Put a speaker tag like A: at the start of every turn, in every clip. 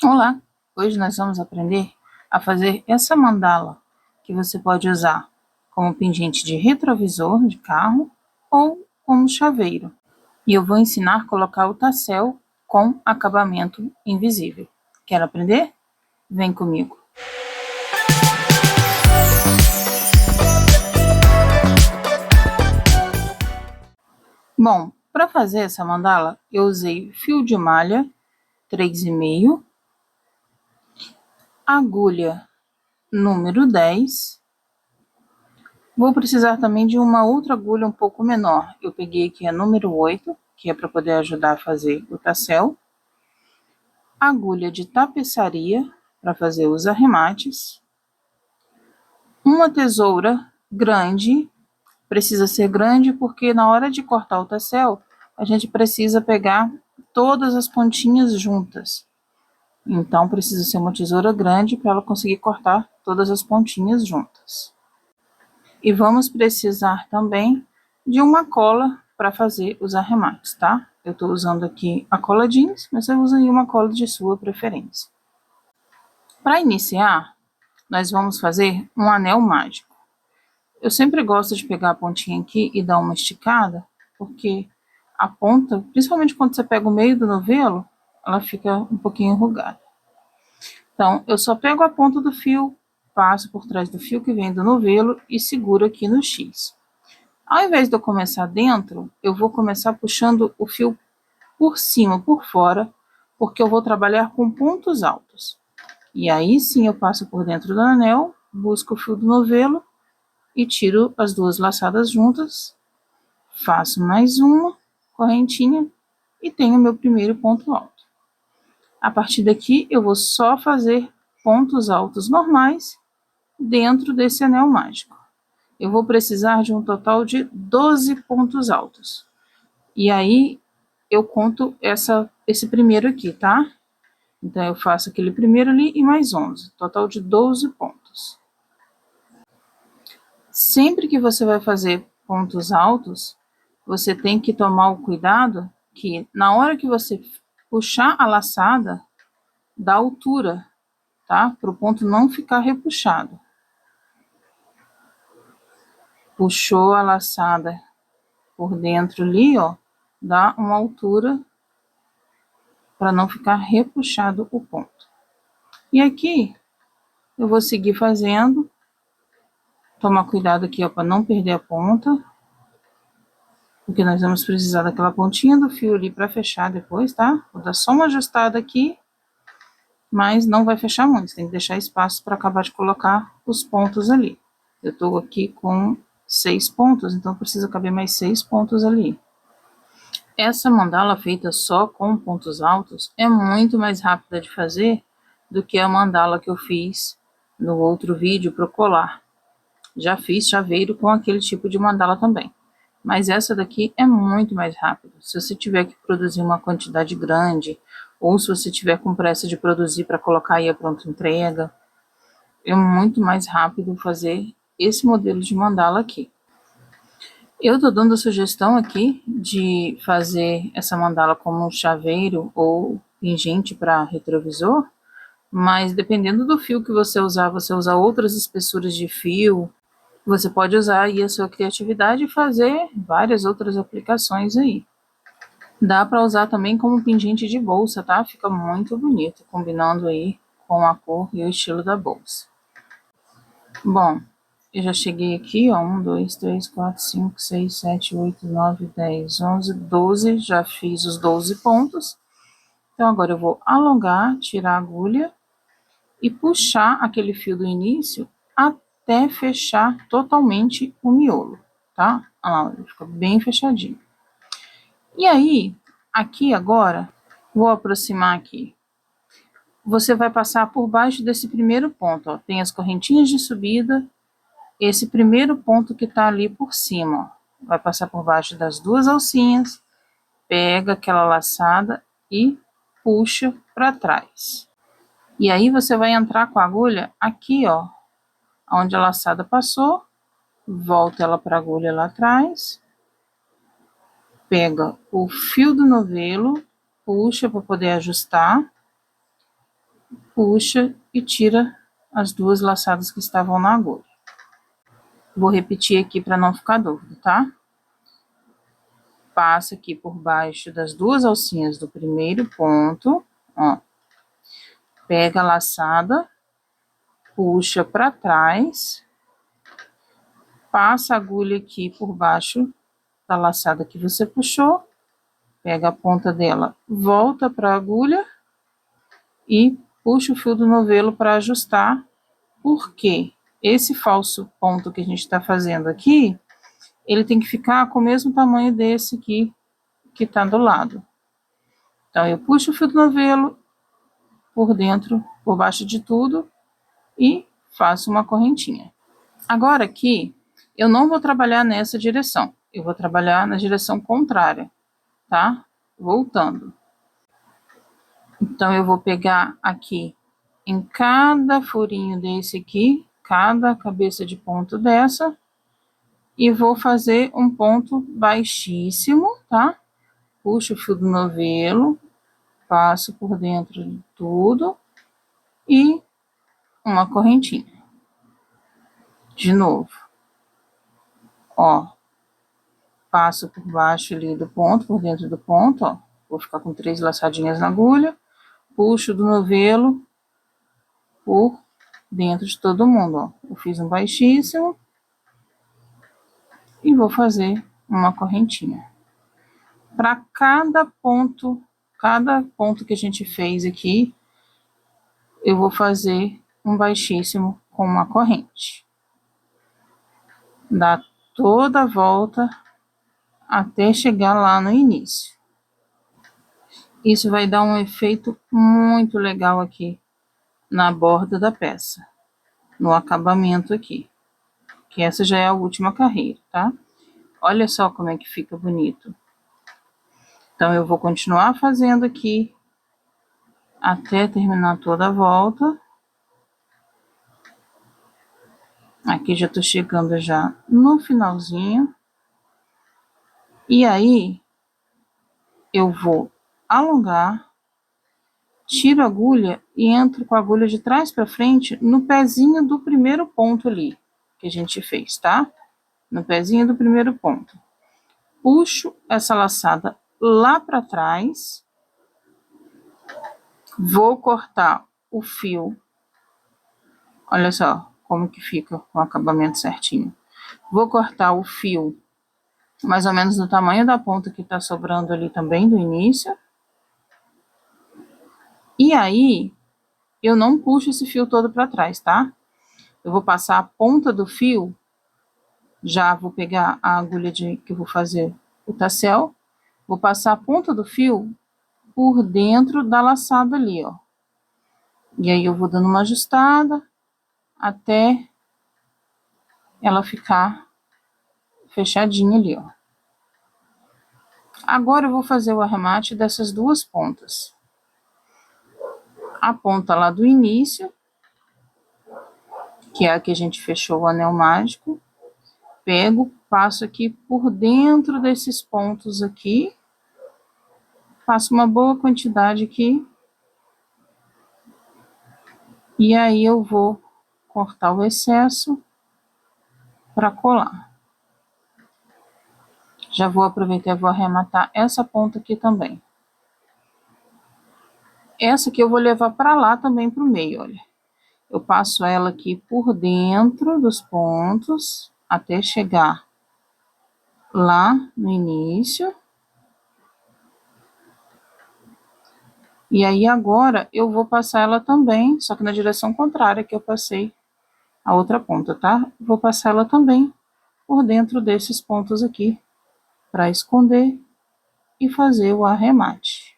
A: Olá! Hoje nós vamos aprender a fazer essa mandala, que você pode usar como pingente de retrovisor de carro ou como chaveiro. E eu vou ensinar a colocar o tassel com acabamento invisível. Quer aprender? Vem comigo! Bom, para fazer essa mandala, eu usei fio de malha 3,5, agulha número 10. Vou precisar também de uma outra agulha um pouco menor. Eu peguei aqui a número 8, que é para poder ajudar a fazer o tassel. Agulha de tapeçaria, para fazer os arremates. Uma tesoura grande, precisa ser grande porque na hora de cortar o tassel, a gente precisa pegar todas as pontinhas juntas. Então, precisa ser uma tesoura grande para ela conseguir cortar todas as pontinhas juntas. E vamos precisar também de uma cola para fazer os arremates, tá? Eu estou usando aqui a cola jeans, mas você usa aí uma cola de sua preferência. Para iniciar, nós vamos fazer um anel mágico. Eu sempre gosto de pegar a pontinha aqui e dar uma esticada, porque a ponta, principalmente quando você pega o meio do novelo, ela fica um pouquinho enrugada. Então, eu só pego a ponta do fio, passo por trás do fio que vem do novelo e seguro aqui no X. Ao invés de eu começar dentro, eu vou começar puxando o fio por cima, por fora, porque eu vou trabalhar com pontos altos. E aí sim eu passo por dentro do anel, busco o fio do novelo e tiro as duas laçadas juntas, faço mais uma correntinha e tenho meu primeiro ponto alto. A partir daqui eu vou só fazer pontos altos normais dentro desse anel mágico. Eu vou precisar de um total de 12 pontos altos. E aí eu conto esse primeiro aqui, tá? Então eu faço aquele primeiro ali e mais 11, total de 12 pontos. Sempre que você vai fazer pontos altos, você tem que tomar o cuidado que na hora que você puxar a laçada, da altura, tá? Para o ponto não ficar repuxado. Puxou a laçada por dentro ali, ó, dá uma altura para não ficar repuxado o ponto. E aqui eu vou seguir fazendo, tomar cuidado aqui, ó, para não perder a ponta, porque nós vamos precisar daquela pontinha do fio ali para fechar depois, tá? Vou dar só uma ajustada aqui, mas não vai fechar muito, você tem que deixar espaço para acabar de colocar os pontos ali. Eu estou aqui com 6 pontos, então precisa caber mais 6 pontos ali. Essa mandala feita só com pontos altos é muito mais rápida de fazer do que a mandala que eu fiz no outro vídeo para o colar. Já fiz chaveiro com aquele tipo de mandala também, mas essa daqui é muito mais rápida. Se você tiver que produzir uma quantidade grande, ou se você tiver com pressa de produzir para colocar aí a pronta entrega, é muito mais rápido fazer esse modelo de mandala aqui. Eu tô dando a sugestão aqui de fazer essa mandala como um chaveiro ou pingente para retrovisor, mas dependendo do fio que você usa outras espessuras de fio, você pode usar aí a sua criatividade e fazer várias outras aplicações aí. Dá para usar também como pingente de bolsa, tá? Fica muito bonito, combinando aí com a cor e o estilo da bolsa. Bom, eu já cheguei aqui, ó, 1, 2, 3, 4, 5, 6, 7, 8, 9, 10, 11, 12, já fiz os 12 pontos. Então, agora eu vou alongar, tirar a agulha e puxar aquele fio do início até fechar totalmente o miolo, tá? Olha lá, ele fica bem fechadinho. E aí, aqui agora, vou aproximar aqui. Você vai passar por baixo desse primeiro ponto, ó. Tem as correntinhas de subida, esse primeiro ponto que tá ali por cima, ó. Vai passar por baixo das duas alcinhas, pega aquela laçada e puxa para trás. E aí você vai entrar com a agulha aqui, ó, onde a laçada passou, volta ela para a agulha lá atrás, pega o fio do novelo, puxa para poder ajustar, puxa e tira as duas laçadas que estavam na agulha. Vou repetir aqui para não ficar dúvida, tá? Passa aqui por baixo das duas alcinhas do primeiro ponto, ó. Pega a laçada, puxa para trás, passa a agulha aqui por baixo da laçada que você puxou, pega a ponta dela, volta para a agulha e puxa o fio do novelo para ajustar, porque esse falso ponto que a gente está fazendo aqui, ele tem que ficar com o mesmo tamanho desse aqui que está do lado. Então, eu puxo o fio do novelo por dentro, por baixo de tudo e faço uma correntinha. Agora aqui, eu não vou trabalhar nessa direção, eu vou trabalhar na direção contrária, tá? Voltando. Então, eu vou pegar aqui em cada furinho desse aqui, cada cabeça de ponto dessa, e vou fazer um ponto baixíssimo, tá? Puxo o fio do novelo, passo por dentro de tudo e uma correntinha. De novo. Ó, passo por baixo ali do ponto, por dentro do ponto, ó. Vou ficar com 3 laçadinhas na agulha, puxo do novelo por dentro de todo mundo, ó. Eu fiz um baixíssimo e vou fazer uma correntinha. Para cada ponto que a gente fez aqui, eu vou fazer um baixíssimo com uma corrente. Dá toda a volta até chegar lá no início. Isso vai dar um efeito muito legal aqui na borda da peça, no acabamento aqui, que essa já é a última carreira, tá? Olha só como é que fica bonito. Então, eu vou continuar fazendo aqui até terminar toda a volta. Aqui já tô chegando já no finalzinho. E aí, eu vou alongar, tiro a agulha e entro com a agulha de trás para frente no pezinho do primeiro ponto ali, que a gente fez, tá? No pezinho do primeiro ponto. Puxo essa laçada lá para trás, vou cortar o fio. Olha só como que fica com o acabamento certinho. Vou cortar o fio mais ou menos do tamanho da ponta que tá sobrando ali também do início. E aí, eu não puxo esse fio todo para trás, tá? Eu vou passar a ponta do fio, já vou pegar a agulha que eu vou fazer o tassel, vou passar a ponta do fio por dentro da laçada ali, ó. E aí eu vou dando uma ajustada até ela ficar fechadinha ali, ó. Agora eu vou fazer o arremate dessas duas pontas. A ponta lá do início, que é a que a gente fechou o anel mágico, pego, passo aqui por dentro desses pontos aqui, faço uma boa quantidade aqui, e aí eu vou cortar o excesso para colar. Já vou aproveitar e vou arrematar essa ponta aqui também. Essa aqui eu vou levar para lá também para o meio, olha. Eu passo ela aqui por dentro dos pontos até chegar lá no início. E aí agora eu vou passar ela também, só que na direção contrária que eu passei a outra ponta, tá? Vou passar ela também por dentro desses pontos aqui, para esconder e fazer o arremate.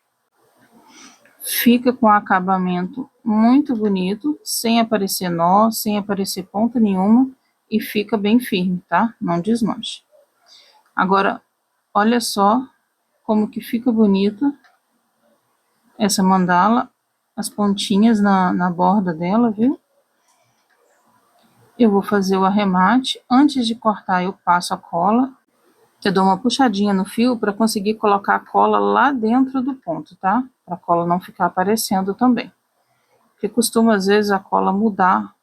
A: Fica com um acabamento muito bonito, sem aparecer nó, sem aparecer ponta nenhuma, e fica bem firme, tá? Não desmanche. Agora, olha só como que fica bonita essa mandala, as pontinhas na borda dela, viu? Eu vou fazer o arremate. Antes de cortar, eu passo a cola. Eu dou uma puxadinha no fio para conseguir colocar a cola lá dentro do ponto, tá? Para a cola não ficar aparecendo também. porque costuma às vezes a cola mudar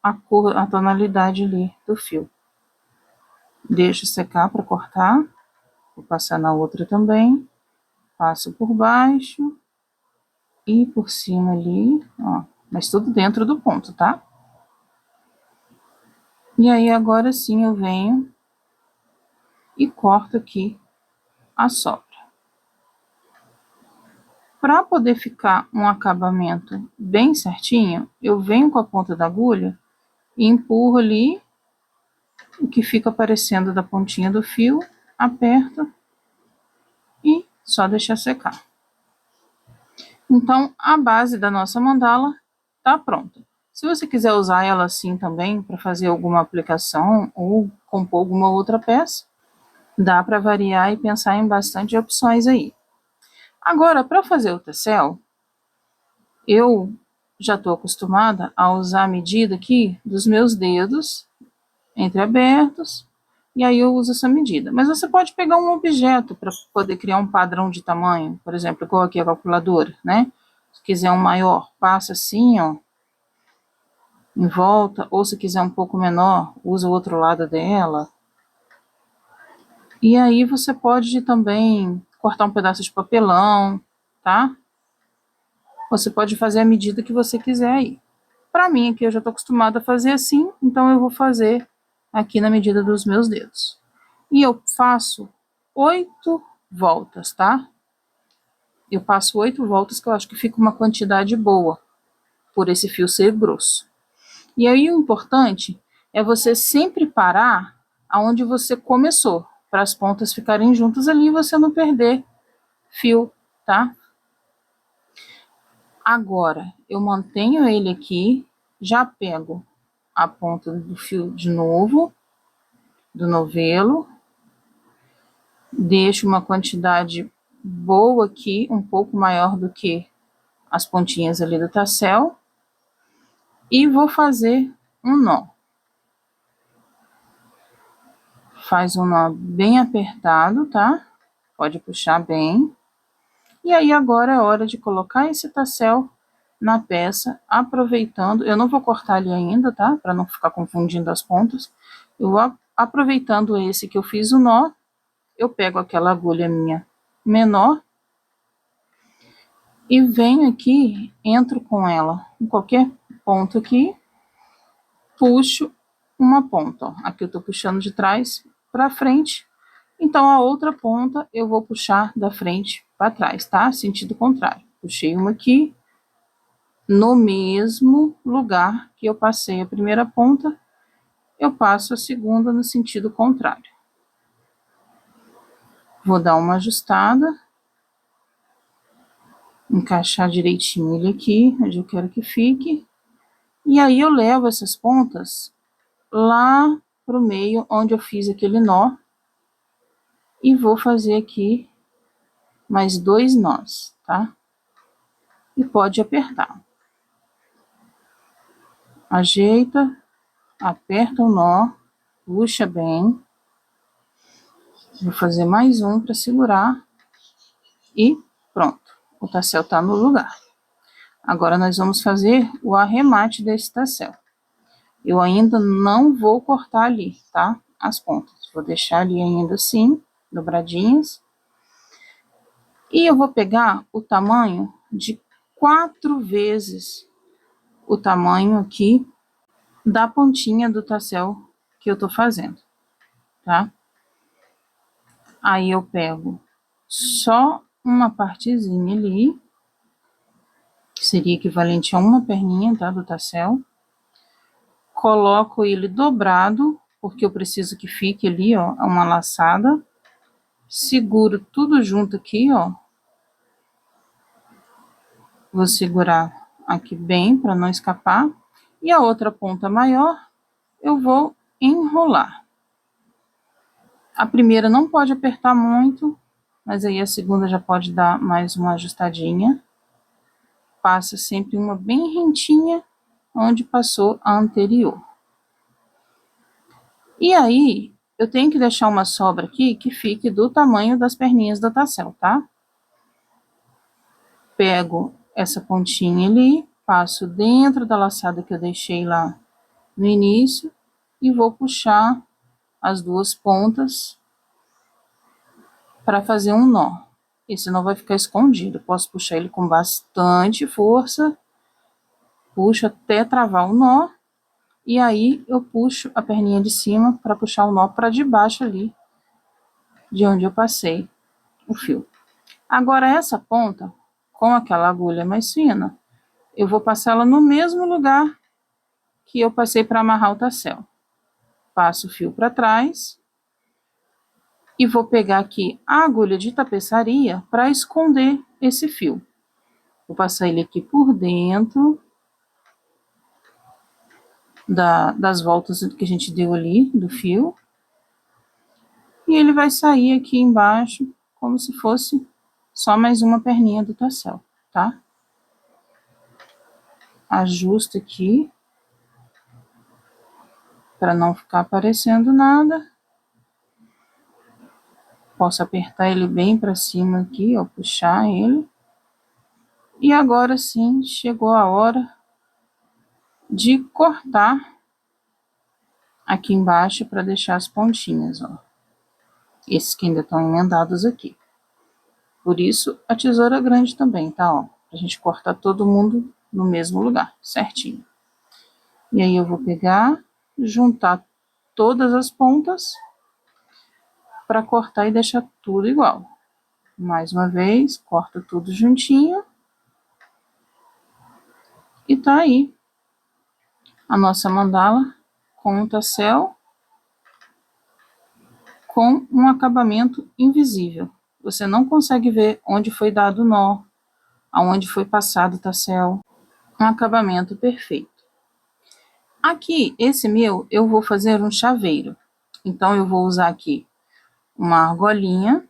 A: a cor, a tonalidade ali do fio. Deixo secar para cortar. Vou passar na outra também. Passo por baixo e por cima ali, ó, mas tudo dentro do ponto, tá? E aí agora sim eu venho e corto aqui a sobra. Para poder ficar um acabamento bem certinho, eu venho com a ponta da agulha e empurro ali o que fica aparecendo da pontinha do fio, aperto e só deixar secar. Então, a base da nossa mandala tá pronta. Se você quiser usar ela assim também para fazer alguma aplicação ou compor alguma outra peça, dá para variar e pensar em bastante opções aí. Agora, para fazer o tecel, eu já estou acostumada a usar a medida aqui dos meus dedos entreabertos, e aí eu uso essa medida. Mas você pode pegar um objeto para poder criar um padrão de tamanho, por exemplo, igual aqui a calculadora, né? Se quiser um maior, passa assim, ó, em volta, ou se quiser um pouco menor, usa o outro lado dela. E aí você pode também cortar um pedaço de papelão, tá? Você pode fazer a medida que você quiser aí. Para mim aqui eu já estou acostumada a fazer assim, então eu vou fazer aqui na medida dos meus dedos. E eu faço 8 voltas, tá? Eu passo 8 voltas, que eu acho que fica uma quantidade boa, por esse fio ser grosso. E aí o importante é você sempre parar aonde você começou, para as pontas ficarem juntas ali e você não perder fio, tá? Agora, eu mantenho ele aqui, já pego a ponta do fio de novo, do novelo, deixo uma quantidade boa aqui, um pouco maior do que as pontinhas ali do tassel, e vou fazer um nó. Faz um nó bem apertado, tá? Pode puxar bem. E aí agora é hora de colocar esse tassel na peça, aproveitando, eu não vou cortar ali ainda, tá? Para não ficar confundindo as pontas. Eu vou aproveitando esse que eu fiz o nó, eu pego aquela agulha minha menor e venho aqui, entro com ela em qualquer ponto aqui, puxo uma ponta, ó. Aqui eu tô puxando de trás para frente, então a outra ponta eu vou puxar da frente para trás, tá? Sentido contrário. Puxei uma aqui, no mesmo lugar que eu passei a primeira ponta, eu passo a segunda no sentido contrário. Vou dar uma ajustada, encaixar direitinho ele aqui, onde eu quero que fique, e aí eu levo essas pontas lá pro meio, onde eu fiz aquele nó, e vou fazer aqui mais 2 nós, tá? E pode apertar. Ajeita, aperta o nó, puxa bem. Vou fazer mais um para segurar e pronto. O tassel tá no lugar. Agora nós vamos fazer o arremate desse tassel. Eu ainda não vou cortar ali, tá? As pontas. Vou deixar ali ainda assim, dobradinhas. E eu vou pegar o tamanho de 4 vezes o tamanho aqui da pontinha do tassel que eu tô fazendo, tá? Aí eu pego só uma partezinha ali, que seria equivalente a uma perninha, tá, do tassel. Coloco ele dobrado, porque eu preciso que fique ali, ó, uma laçada. Seguro tudo junto aqui, ó. Vou segurar aqui bem para não escapar. E a outra ponta maior, eu vou enrolar. A primeira não pode apertar muito, mas aí a segunda já pode dar mais uma ajustadinha. Passa sempre uma bem rentinha, onde passou a anterior. E aí, eu tenho que deixar uma sobra aqui que fique do tamanho das perninhas do tassel, tá? Pego essa pontinha ali, passo dentro da laçada que eu deixei lá no início e vou puxar as duas pontas para fazer um nó. Esse nó vai ficar escondido. Posso puxar ele com bastante força, puxo até travar o nó, e aí eu puxo a perninha de cima para puxar o nó para debaixo ali, de onde eu passei o fio. Agora essa ponta, com aquela agulha mais fina, eu vou passar ela no mesmo lugar que eu passei para amarrar o tassel. Passo o fio para trás e vou pegar aqui a agulha de tapeçaria para esconder esse fio. Vou passar ele aqui por dentro das voltas que a gente deu ali do fio. E ele vai sair aqui embaixo como se fosse só mais uma perninha do tassel, tá? Ajusto aqui para não ficar aparecendo nada. Posso apertar ele bem para cima aqui, ó, puxar ele. E agora sim, chegou a hora de cortar aqui embaixo para deixar as pontinhas, ó. Esses que ainda estão emendados aqui. Por isso, a tesoura grande também, tá, ó? Pra gente cortar todo mundo no mesmo lugar, certinho. E aí eu vou pegar, juntar todas as pontas para cortar e deixar tudo igual. Mais uma vez, corta tudo juntinho. E tá aí a nossa mandala com o tassel com um acabamento invisível. Você não consegue ver onde foi dado o nó, aonde foi passado o tassel. Um acabamento perfeito. Aqui, esse meu, eu vou fazer um chaveiro. Então, eu vou usar aqui uma argolinha.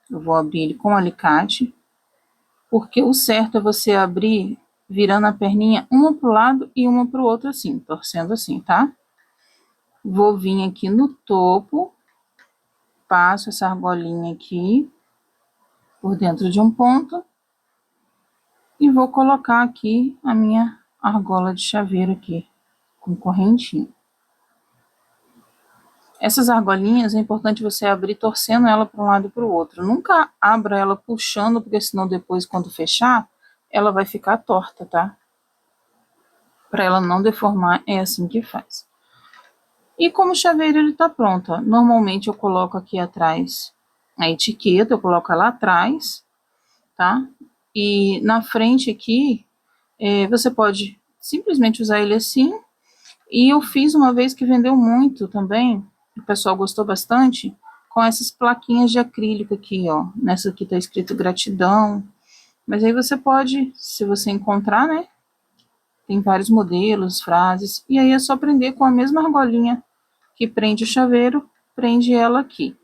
A: Eu vou abrir ele com alicate. Porque o certo é você abrir virando a perninha uma pro lado e uma pro outro assim, torcendo assim, tá? Vou vir aqui no topo. Passo essa argolinha aqui por dentro de um ponto. E vou colocar aqui a minha argola de chaveiro aqui, com correntinha. Essas argolinhas é importante você abrir torcendo ela para um lado e para o outro. Nunca abra ela puxando, porque senão depois, quando fechar, ela vai ficar torta, tá? Para ela não deformar, é assim que faz. E como o chaveiro ele tá pronto, ó. Normalmente eu coloco aqui atrás a etiqueta, eu coloco ela atrás, tá? E na frente aqui, você pode simplesmente usar ele assim. E eu fiz uma vez que vendeu muito também, o pessoal gostou bastante, com essas plaquinhas de acrílico aqui, ó. Nessa aqui tá escrito gratidão. Mas aí você pode, se você encontrar, né? Tem vários modelos, frases. E aí é só prender com a mesma argolinha que prende o chaveiro, prende ela aqui.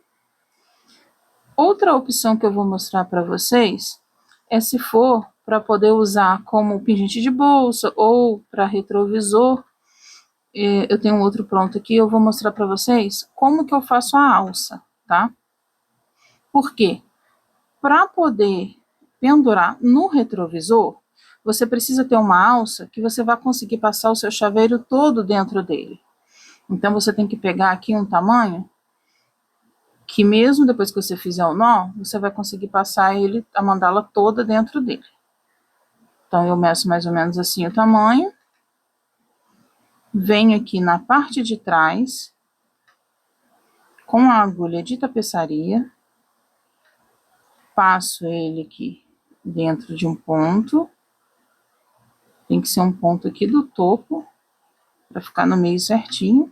A: Outra opção que eu vou mostrar para vocês é se for para poder usar como pingente de bolsa ou para retrovisor. Eu tenho outro pronto aqui, eu vou mostrar para vocês como que eu faço a alça, tá? Por quê? Para poder pendurar no retrovisor, você precisa ter uma alça que você vai conseguir passar o seu chaveiro todo dentro dele. Então, você tem que pegar aqui um tamanho que mesmo depois que você fizer o nó, você vai conseguir passar ele, a mandala toda dentro dele. Então, eu meço mais ou menos assim o tamanho. Venho aqui na parte de trás, com a agulha de tapeçaria, passo ele aqui dentro de um ponto. Tem que ser um ponto aqui do topo, para ficar no meio certinho.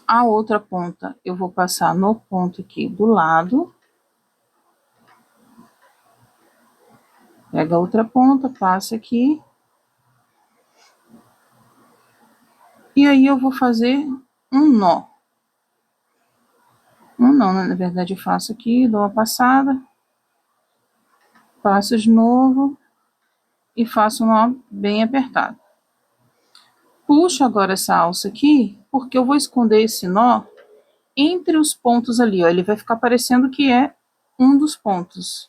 A: A outra ponta eu vou passar no ponto aqui do lado. Pega a outra ponta, passa aqui. E aí eu vou fazer um nó. Um nó, na verdade eu faço aqui, dou uma passada. Passo de novo. E faço um nó bem apertado. Puxo agora essa alça aqui, porque eu vou esconder esse nó entre os pontos ali, ó. Ele vai ficar parecendo que é um dos pontos.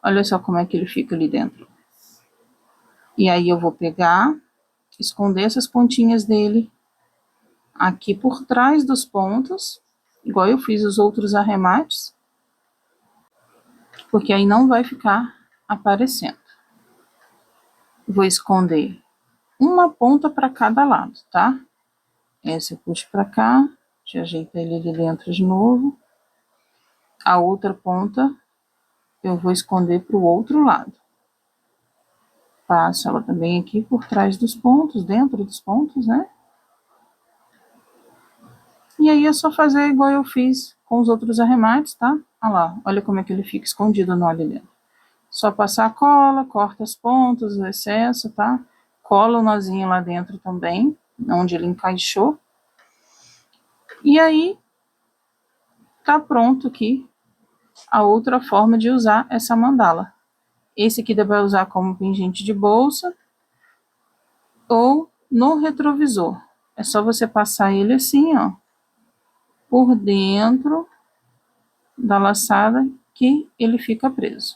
A: Olha só como é que ele fica ali dentro. E aí eu vou pegar, esconder essas pontinhas dele aqui por trás dos pontos, igual eu fiz os outros arremates, porque aí não vai ficar aparecendo. Vou esconder uma ponta para cada lado, tá? Essa eu puxo para cá, te ajeita ele ali dentro de novo. A outra ponta eu vou esconder para o outro lado. Passo ela também aqui por trás dos pontos, dentro dos pontos, né? E aí é só fazer igual eu fiz com os outros arremates, tá? Olha lá, olha como é que ele fica escondido no ali dentro. Só passar a cola, corta as pontas, o excesso, tá? Cola o nozinho lá dentro também, onde ele encaixou. E aí, tá pronto aqui a outra forma de usar essa mandala. Esse aqui dá para usar como pingente de bolsa ou no retrovisor. É só você passar ele assim, ó, por dentro da laçada que ele fica preso.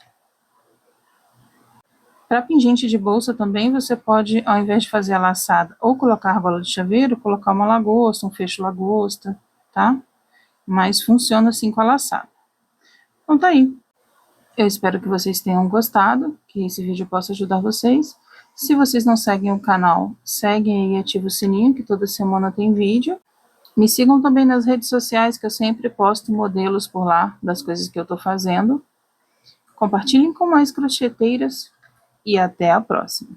A: Para pingente de bolsa também, você pode, ao invés de fazer a laçada ou colocar argola de chaveiro, colocar uma lagosta, um fecho lagosta, tá? Mas funciona assim com a laçada. Então tá aí. Eu espero que vocês tenham gostado, que esse vídeo possa ajudar vocês. Se vocês não seguem o canal, seguem e ativem o sininho, que toda semana tem vídeo. Me sigam também nas redes sociais, que eu sempre posto modelos por lá das coisas que eu tô fazendo. Compartilhem com mais crocheteiras e até a próxima.